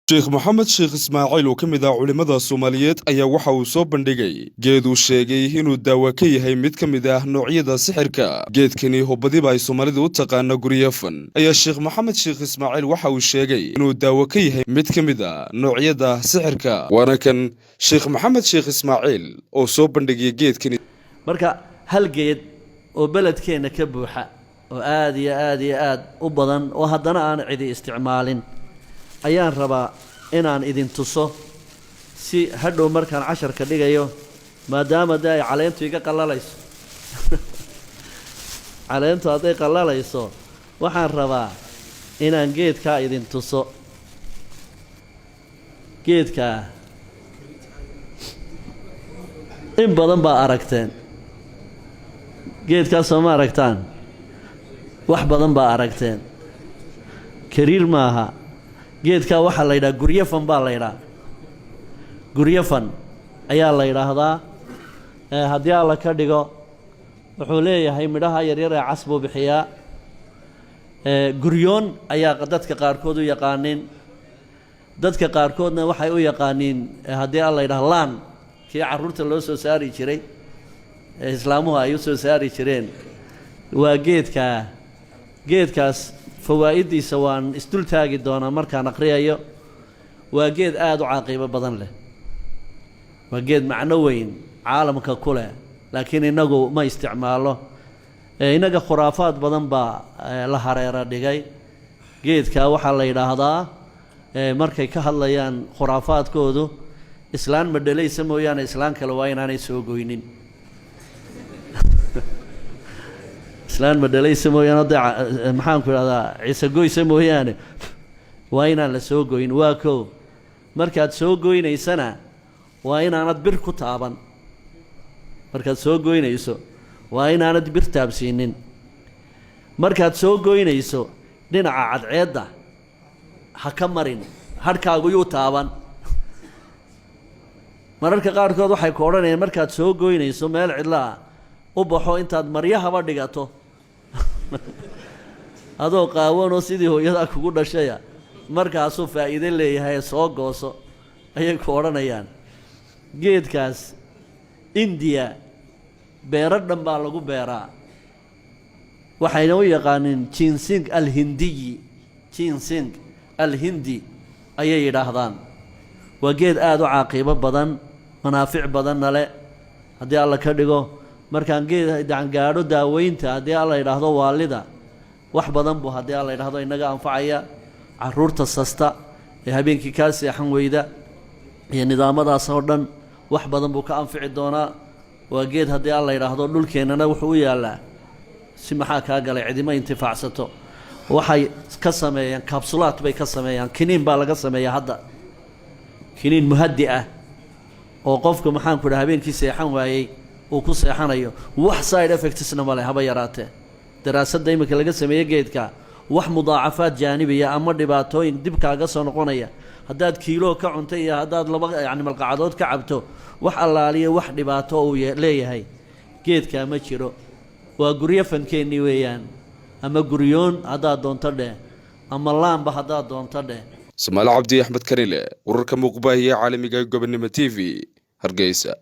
Sheikh Mohammed Sheikh Ismaaciil oo kamid ah culimada Soomaaliyeed ayaa waxa uu soo bandhigay geed uu sheegay inuu daawo ka yahay mid kamid ah noocyada sixirka. Geedkani oo badiba ay Soomaalidu u taqaan guriyafan ayaa Sheikh Mohammed Sheikh Ismaaciil waxa uu sheegay inuu daawo ka yahay mid kamid ah noocyada sixirka. Waana kan Sheikh Mohammed Sheikh Ismaaciil oo soo bandhigay geedkani. Marka hal geed oo beledkeena ka buuxa oo aad iyo aad u badan oo haddana aan cidi isticmaalin ayaan rabaa inaan idin tuso si hadhow markaan casharka dhigayo maadaama ay caleentu iga qallalayso caleentu haday qallalayso waxaan rabaa inaan geedka idin tuso geedka in badan baa aragteen geedka soo ma aragtaan wax badan baa aragteen kariir maaha geedka waxa la yiraahdaa guryafan baa la yiraahdaa guryafan ayaa la yiraahdaa haddii alla ka dhigo wuxuu leeyahay midhaha yaryar ee casbo bixiya guryoon ayaa dadka qaarkood u yaqaaniin dadka qaarkoodna waxay u yaqaaniin haddii alla yiraahdo laan kii carruurta loo soo saari jiray islaamuhu ay u soo saari jireen waa geedkaas fawaa'idiisa waan isdul taagi doonaa markaan aqriyayo waa geed aad u caaqibo badan leh waa geed macno weyn caalamka ku leh laakiin inagu ma isticmaalo inaga khuraafaad badan baa la hareera dhigay geedka waxaa la yidhaahdaa markay ka hadlayaan khuraafaadkoodu islaan ma dhalaysa mooyaane islaan kale waa inaanay soo goynin islaan ma dhalaysa mooyaane maxaan ku idhahdaa ciise goysa mooyaane waa inaan la soo goyn waa kow markaad soo goynaysana waa inaanad bir ku taaban markaad soo goynayso waa inaanad bir taabsiinin markaad soo goynayso dhinaca cadceedda ha ka marin hadhkaagu yuu taaban mararka qaarkood waxay ku odhanayaan markaad soo goynayso meel cidla ah u baxo intaad maryahaba dhigato adoo qaawanoo sidii hooyadaa kugu dhashaya markaasuu faa'iido leeyahay soo gooso ayay ku odhanayaan geedkaas indiya beero dhan baa lagu beeraa waxayna u yaqaaniin jinsing alhindiyi jinsing alhindi ayay yidhaahdaan waa geed aad u caaqibo badan manaafic badanna leh haddii alla ka dhigo markaan geed gaadho daaweynta haddii alla yidhaahdo waalida wax badan buu haddii alla yidhaahdo inaga anfacaya carruurta sasta ee habeenkii kaa seexan weyda iyo nidaamadaas oo dhan wax badan buu ka anfici doonaa waa geed haddii alla yidhaahdo dhulkeennana wuxuu u yaallaa si maxaa kaa galay cidimo intifaacsato waxay ka sameeyaan kabsulaad bay ka sameeyaan kiniin baa laga sameeyaa hadda kiniin muhaddi ah oo qofka maxaan ku idhaha habeenkii seexan waayey uu ku seexanayo wax side effectsna ma leh haba yaraatee daraasadda iminka laga sameeyey geedka wax mudaacafaad jaanibiya ama dhibaatooyin dib kaaga soo noqonaya haddaad kiilo ka cunto iyo haddaad laba yacni malqacadood ka cabto wax allaaliya wax dhibaato uu leeyahay geedkaa ma jiro waa guryafankeenii weeyaan ama guryoon haddaad doonto dheh ama laamba haddaad doonto dheh Soomaali Cabdi Axmed Karile wararka muuqbaaya caalamiga gobonimo TV Hargeysa.